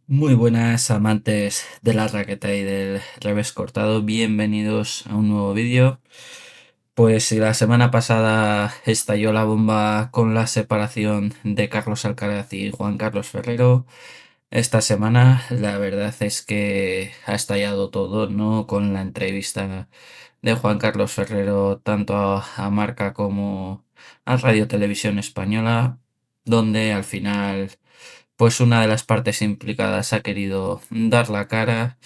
Muy buenas amantes de la raqueta y del revés cortado, bienvenidos a un nuevo vídeo. Pues si la semana pasada estalló la bomba con la separación de Carlos Alcaraz y Juan Carlos Ferrero, esta semana la verdad es que ha estallado todo, ¿no? Con la entrevista de Juan Carlos Ferrero tanto a Marca como a Radio Televisión Española, donde al final pues una de las partes implicadas ha querido dar la cara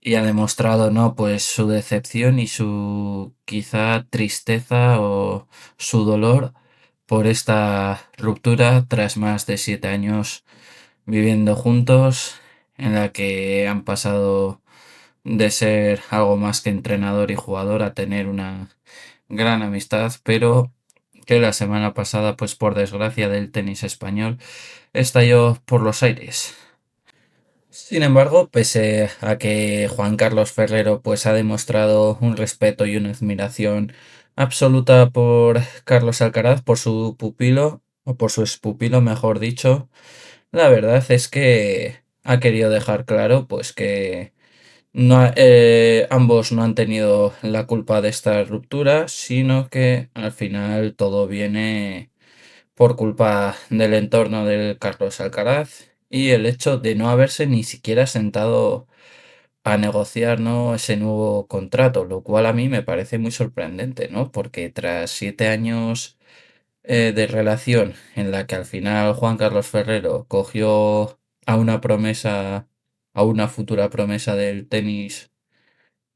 y ha demostrado, ¿no? Pues su decepción y su quizá tristeza o su dolor por esta ruptura tras más de 7 años viviendo juntos, en la que han pasado de ser algo más que entrenador y jugador a tener una gran amistad, pero que la semana pasada, pues por desgracia del tenis español, estalló por los aires. Sin embargo, pese a que Juan Carlos Ferrero pues ha demostrado un respeto y una admiración absoluta por Carlos Alcaraz, por su pupilo, o por su expupilo, mejor dicho, la verdad es que ha querido dejar claro pues que ambos no han tenido la culpa de esta ruptura, sino que al final todo viene por culpa del entorno del Carlos Alcaraz y el hecho de no haberse ni siquiera sentado a negociar, ¿no? Ese nuevo contrato, lo cual a mí me parece muy sorprendente, ¿no? Porque tras 7 años de relación en la que al final Juan Carlos Ferrero cogió a una promesa, a una futura promesa del tenis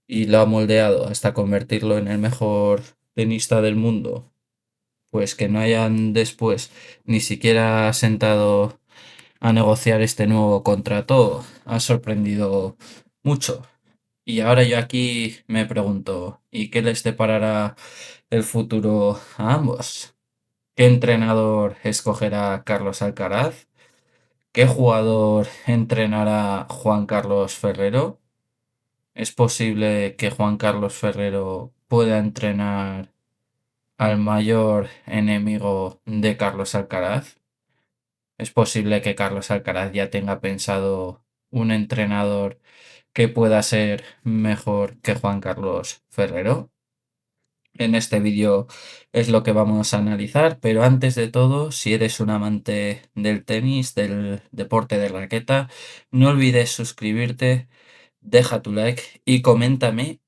y lo ha moldeado hasta convertirlo en el mejor tenista del mundo, pues que no hayan después ni siquiera sentado a negociar este nuevo contrato ha sorprendido mucho. Y ahora yo aquí me pregunto, ¿y qué les deparará el futuro a ambos? ¿Qué entrenador escogerá Carlos Alcaraz? ¿Qué jugador entrenará Juan Carlos Ferrero? ¿Es posible que Juan Carlos Ferrero pueda entrenar al mayor enemigo de Carlos Alcaraz? ¿Es posible que Carlos Alcaraz ya tenga pensado un entrenador que pueda ser mejor que Juan Carlos Ferrero? En este vídeo es lo que vamos a analizar, pero antes de todo, si eres un amante del tenis, del deporte de raqueta, no olvides suscribirte, deja tu like y coméntame.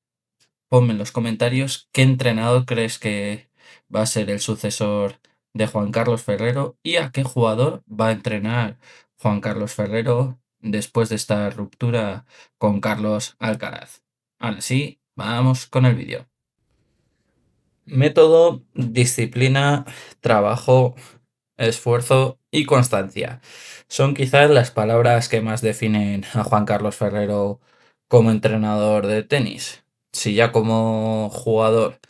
Ponme en los comentarios qué entrenador crees que va a ser el sucesor de Juan Carlos Ferrero y a qué jugador va a entrenar Juan Carlos Ferrero después de esta ruptura con Carlos Alcaraz. Ahora sí, vamos con el vídeo. Método, disciplina, trabajo, esfuerzo y constancia. Son quizás las palabras que más definen a Juan Carlos Ferrero como entrenador de tenis. Si ya como jugador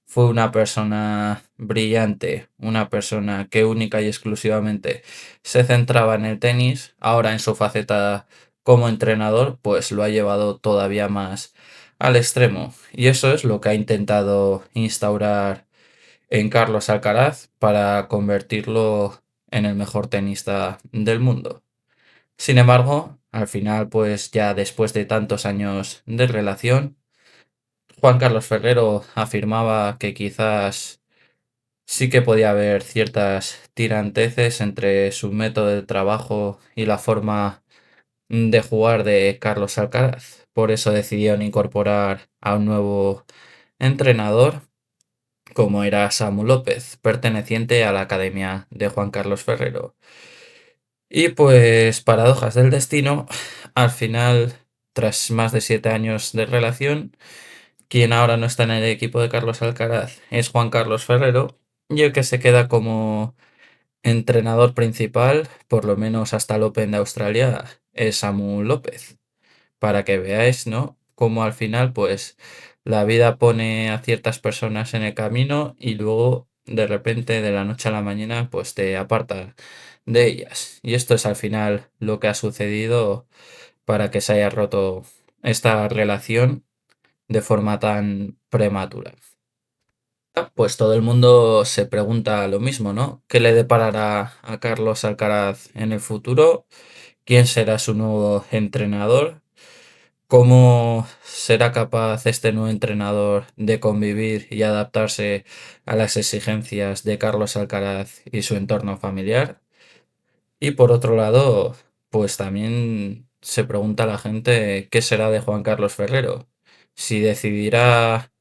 fue una persona brillante, una persona que única y exclusivamente se centraba en el tenis, ahora en su faceta como entrenador, pues lo ha llevado todavía más al extremo. Y eso es lo que ha intentado instaurar en Carlos Alcaraz para convertirlo en el mejor tenista del mundo. Sin embargo, al final, pues ya después de tantos años de relación, Juan Carlos Ferrero afirmaba que quizás sí que podía haber ciertas tiranteces entre su método de trabajo y la forma de jugar de Carlos Alcaraz. Por eso decidieron incorporar a un nuevo entrenador como era Samu López, perteneciente a la Academia de Juan Carlos Ferrero. Y pues, paradojas del destino, al final, tras más de 7 años de relación, quien ahora no está en el equipo de Carlos Alcaraz es Juan Carlos Ferrero, y el que se queda como entrenador principal, por lo menos hasta el Open de Australia, es Samu López. Para que veáis, ¿no? Cómo al final, pues, la vida pone a ciertas personas en el camino y luego, de repente, de la noche a la mañana, pues te aparta de ellas. Y esto es al final lo que ha sucedido para que se haya roto esta relación de forma tan prematura. Pues todo el mundo se pregunta lo mismo, ¿no? ¿Qué le deparará a Carlos Alcaraz en el futuro? quién será su nuevo entrenador, cómo será capaz este nuevo entrenador de convivir y adaptarse a las exigencias de Carlos Alcaraz y su entorno familiar. Y por otro lado, pues también se pregunta a la gente qué será de Juan Carlos Ferrero. Si decidirá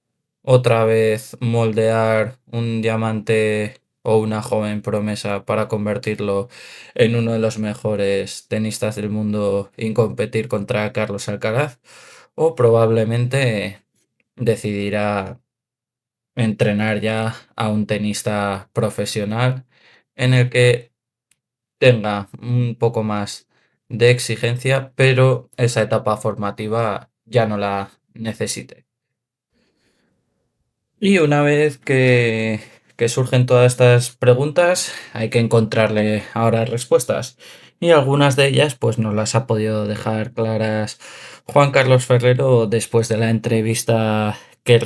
otra vez moldear un diamante o una joven promesa para convertirlo en uno de los mejores tenistas del mundo y competir contra Carlos Alcaraz, o probablemente decidirá entrenar ya a un tenista profesional en el que tenga un poco más de exigencia, pero esa etapa formativa ya no la necesite. Y una vez que surgen todas estas preguntas, hay que encontrarle ahora respuestas. Y algunas de ellas, pues nos las ha podido dejar claras Juan Carlos Ferrero después de la entrevista que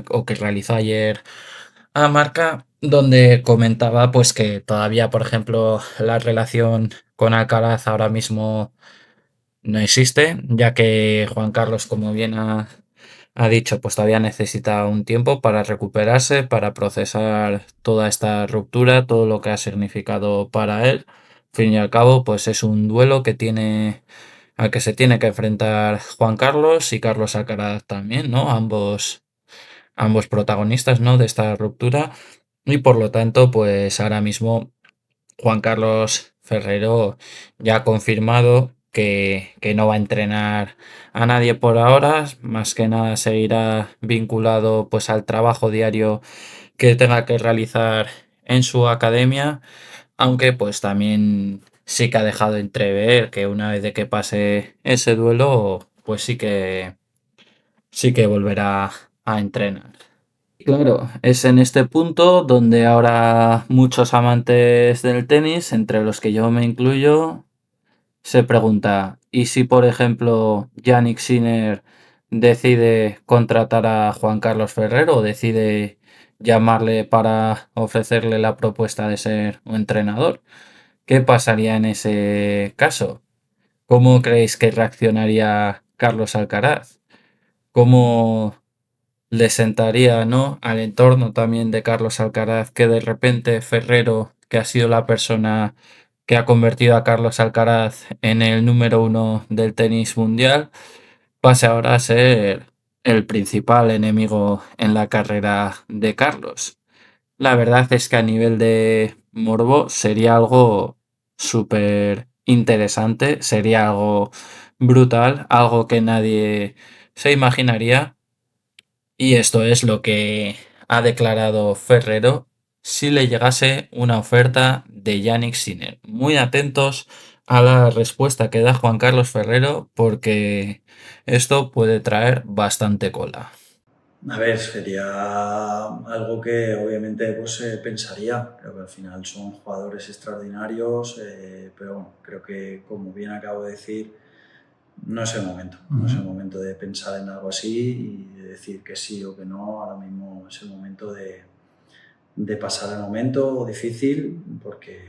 o que realizó ayer a Marca, donde comentaba pues que todavía, por ejemplo, la relación con Alcaraz ahora mismo no existe, ya que Juan Carlos, como bien ha dicho, pues todavía necesita un tiempo para recuperarse, para procesar toda esta ruptura, todo lo que ha significado para él. Al fin y al cabo, pues es un duelo al que se tiene que enfrentar Juan Carlos y Carlos Alcaraz también, ¿no? Ambos protagonistas, ¿no? De esta ruptura. Y por lo tanto, pues ahora mismo Juan Carlos Ferrero ya ha confirmado que no va a entrenar a nadie por ahora, más que nada seguirá vinculado pues al trabajo diario que tenga que realizar en su academia, aunque pues también sí que ha dejado entrever que una vez de que pase ese duelo, pues sí que volverá a entrenar. Claro, es en este punto donde ahora muchos amantes del tenis, entre los que yo me incluyo, se pregunta, ¿y si por ejemplo Yannick Sinner decide contratar a Juan Carlos Ferrero o decide llamarle para ofrecerle la propuesta de ser un entrenador? ¿Qué pasaría en ese caso? ¿Cómo creéis que reaccionaría Carlos Alcaraz? ¿Cómo le sentaría, ¿no? Al entorno también de Carlos Alcaraz, que de repente Ferrero, que ha sido la persona que ha convertido a Carlos Alcaraz en el número uno del tenis mundial, pase ahora a ser el principal enemigo en la carrera de Carlos. La verdad es que a nivel de morbo sería algo súper interesante, sería algo brutal, algo que nadie se imaginaría, y esto es lo que ha declarado Ferrero si le llegase una oferta de Yannick Sinner. Muy atentos a la respuesta que da Juan Carlos Ferrero, porque esto puede traer bastante cola. A ver, sería algo que obviamente pues, pensaría. Creo que al final son jugadores extraordinarios, pero bueno, creo que como bien acabo de decir, no es el momento. No es el momento de pensar en algo así y de decir que sí o que no. Ahora mismo es el momento de pasar el momento difícil porque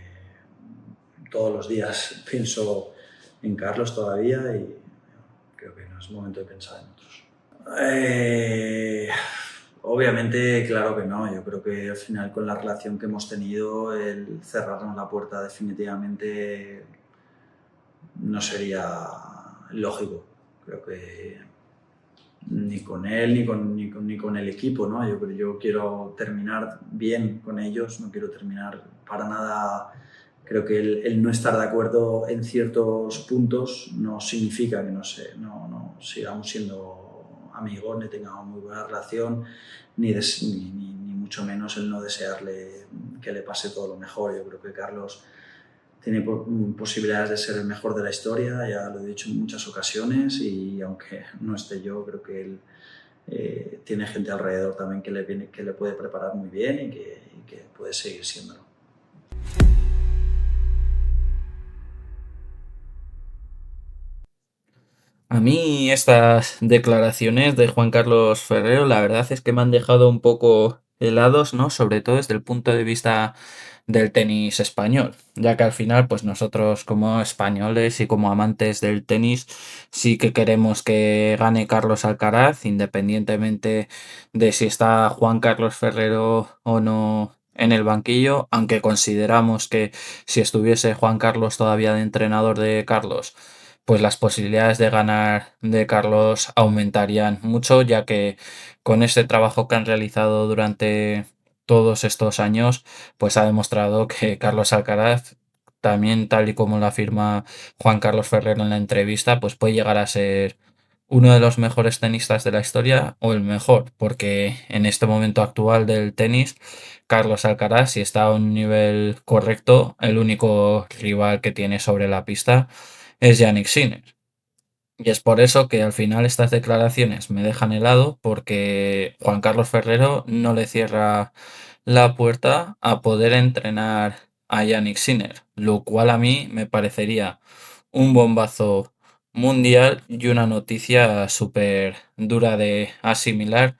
todos los días pienso en Carlos todavía y creo que no es el momento de pensar en otros. Obviamente, claro que no. Yo creo que al final con la relación que hemos tenido, el cerrarnos la puerta definitivamente no sería lógico. Creo que ni con él ni con el equipo, ¿no? Yo quiero terminar bien con ellos, no quiero terminar para nada. Creo que el no estar de acuerdo en ciertos puntos no significa que no sigamos siendo amigos, ni tengamos muy buena relación, ni mucho menos el no desearle que le pase todo lo mejor. Yo creo que Carlos tiene posibilidades de ser el mejor de la historia, ya lo he dicho en muchas ocasiones, y aunque no esté yo, creo que él tiene gente alrededor también que le puede preparar muy bien y que puede seguir siéndolo. A mí estas declaraciones de Juan Carlos Ferrero, la verdad es que me han dejado un poco helados, ¿no? Sobre todo desde el punto de vista del tenis español, ya que al final, pues nosotros como españoles y como amantes del tenis, sí que queremos que gane Carlos Alcaraz, independientemente de si está Juan Carlos Ferrero o no en el banquillo, aunque consideramos que si estuviese Juan Carlos todavía de entrenador de Carlos, pues las posibilidades de ganar de Carlos aumentarían mucho, ya que con ese trabajo que han realizado durante todos estos años, pues ha demostrado que Carlos Alcaraz, también tal y como lo afirma Juan Carlos Ferrero en la entrevista, pues puede llegar a ser uno de los mejores tenistas de la historia o el mejor, porque en este momento actual del tenis, Carlos Alcaraz, si está a un nivel correcto, el único rival que tiene sobre la pista es Yannick Sinner. Y es por eso que al final estas declaraciones me dejan helado porque Juan Carlos Ferrero no le cierra la puerta a poder entrenar a Yannick Sinner, lo cual a mí me parecería un bombazo mundial y una noticia súper dura de asimilar,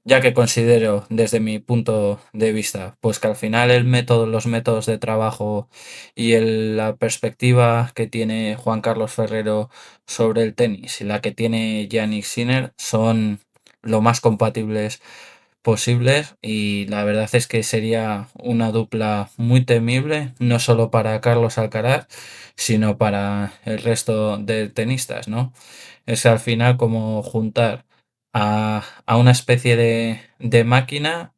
ya que considero desde mi punto de vista, pues que al final los métodos de trabajo y la perspectiva que tiene Juan Carlos Ferrero sobre el tenis y la que tiene Yannick Sinner son lo más compatibles posibles y la verdad es que sería una dupla muy temible, no solo para Carlos Alcaraz, sino para el resto de tenistas, ¿no? Es al final como juntar a una especie de máquina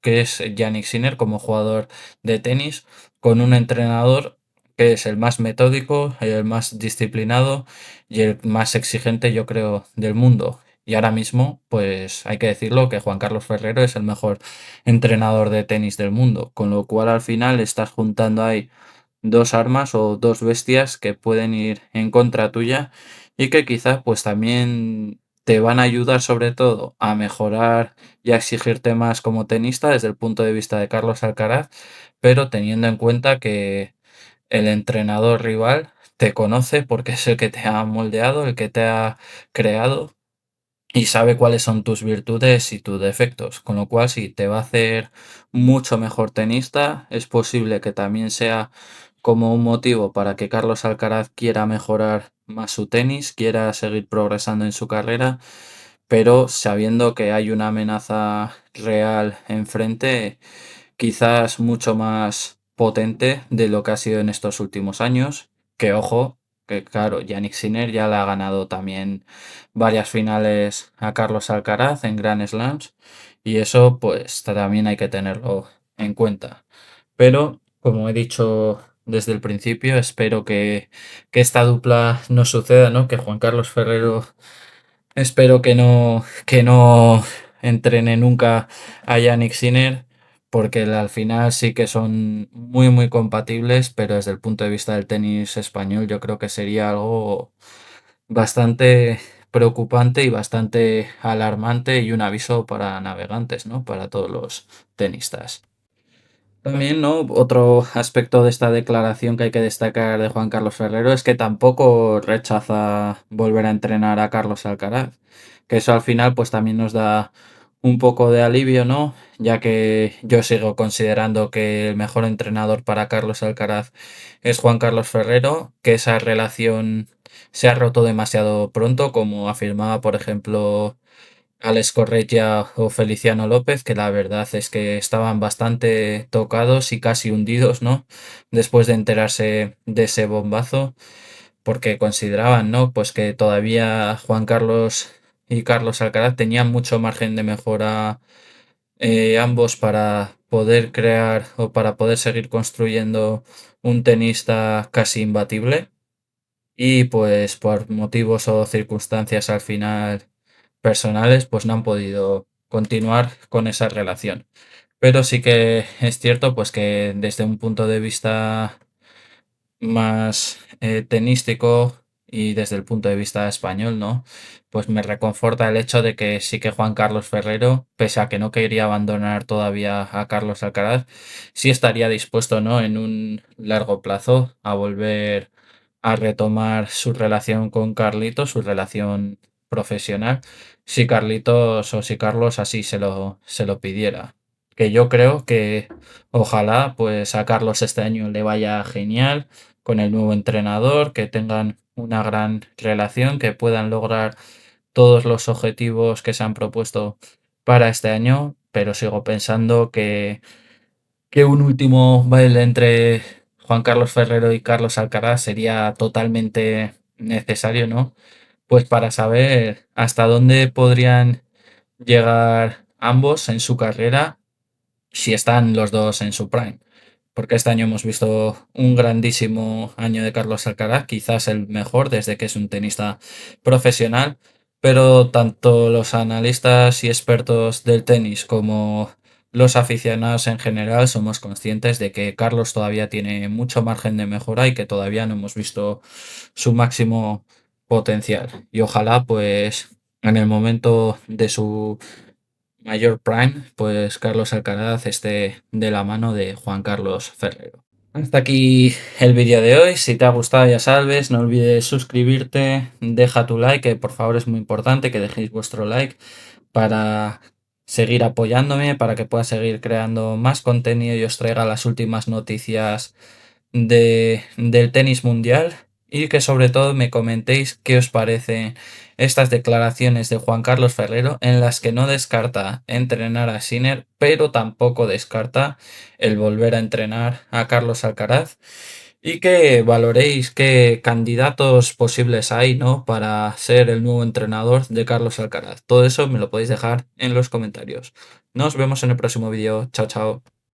que es Yannick Sinner como jugador de tenis, con un entrenador que es el más metódico, el más disciplinado y el más exigente, yo creo, del mundo. Y ahora mismo, pues hay que decirlo que Juan Carlos Ferrero es el mejor entrenador de tenis del mundo, con lo cual al final estás juntando ahí dos armas o dos bestias que pueden ir en contra tuya y que quizás pues también te van a ayudar sobre todo a mejorar y a exigirte más como tenista desde el punto de vista de Carlos Alcaraz, pero teniendo en cuenta que el entrenador rival te conoce porque es el que te ha moldeado, el que te ha creado y sabe cuáles son tus virtudes y tus defectos, con lo cual si te va a hacer mucho mejor tenista, es posible que también sea como un motivo para que Carlos Alcaraz quiera mejorar más su tenis, quiera seguir progresando en su carrera, pero sabiendo que hay una amenaza real enfrente, quizás mucho más potente de lo que ha sido en estos últimos años, que ojo, que claro, Yannick Sinner ya le ha ganado también varias finales a Carlos Alcaraz en Grand Slams y eso pues también hay que tenerlo en cuenta. Pero, como he dicho desde el principio, espero que esta dupla no suceda, ¿no? Que Juan Carlos Ferrero espero que no entrene nunca a Yannick Sinner, porque al final sí que son muy, muy compatibles, pero desde el punto de vista del tenis español yo creo que sería algo bastante preocupante y bastante alarmante y un aviso para navegantes, ¿no? Para todos los tenistas. También, ¿no? Otro aspecto de esta declaración que hay que destacar de Juan Carlos Ferrero es que tampoco rechaza volver a entrenar a Carlos Alcaraz, que eso al final pues también nos da un poco de alivio, ¿no? Ya que yo sigo considerando que el mejor entrenador para Carlos Alcaraz es Juan Carlos Ferrero, que esa relación se ha roto demasiado pronto, como afirmaba, por ejemplo, Alex Correia o Feliciano López, que la verdad es que estaban bastante tocados y casi hundidos, ¿no? Después de enterarse de ese bombazo, porque consideraban, ¿no? Pues que todavía Juan Carlos y Carlos Alcaraz tenían mucho margen de mejora ambos para poder crear o para poder seguir construyendo un tenista casi imbatible. Y pues por motivos o circunstancias al final personales, pues no han podido continuar con esa relación. Pero sí que es cierto, pues que desde un punto de vista más tenístico y desde el punto de vista español, ¿no? Pues me reconforta el hecho de que sí que Juan Carlos Ferrero, pese a que no quería abandonar todavía a Carlos Alcaraz, sí estaría dispuesto, ¿no? En un largo plazo a volver a retomar su relación con Carlitos, su relación profesional, si Carlitos o si Carlos así se lo pidiera. que yo creo que ojalá pues a Carlos este año le vaya genial con el nuevo entrenador, que tengan una gran relación, que puedan lograr todos los objetivos que se han propuesto para este año, pero sigo pensando que un último baile entre Juan Carlos Ferrero y Carlos Alcaraz sería totalmente necesario, ¿no? Pues para saber hasta dónde podrían llegar ambos en su carrera si están los dos en su prime. Porque este año hemos visto un grandísimo año de Carlos Alcaraz, quizás el mejor desde que es un tenista profesional, pero tanto los analistas y expertos del tenis como los aficionados en general somos conscientes de que Carlos todavía tiene mucho margen de mejora y que todavía no hemos visto su máximo potencial. Y ojalá pues en el momento de su mayor prime, pues Carlos Alcaraz esté de la mano de Juan Carlos Ferrero. Hasta aquí el vídeo de hoy. Si te ha gustado, ya sabes, no olvides suscribirte, deja tu like, que por favor es muy importante que dejéis vuestro like para seguir apoyándome, para que pueda seguir creando más contenido y os traiga las últimas noticias del tenis mundial y que sobre todo me comentéis qué os parecen estas declaraciones de Juan Carlos Ferrero en las que no descarta entrenar a Sinner, pero tampoco descarta el volver a entrenar a Carlos Alcaraz y que valoréis qué candidatos posibles hay, ¿no? Para ser el nuevo entrenador de Carlos Alcaraz. Todo eso me lo podéis dejar en los comentarios. Nos vemos en el próximo vídeo. Chao, chao.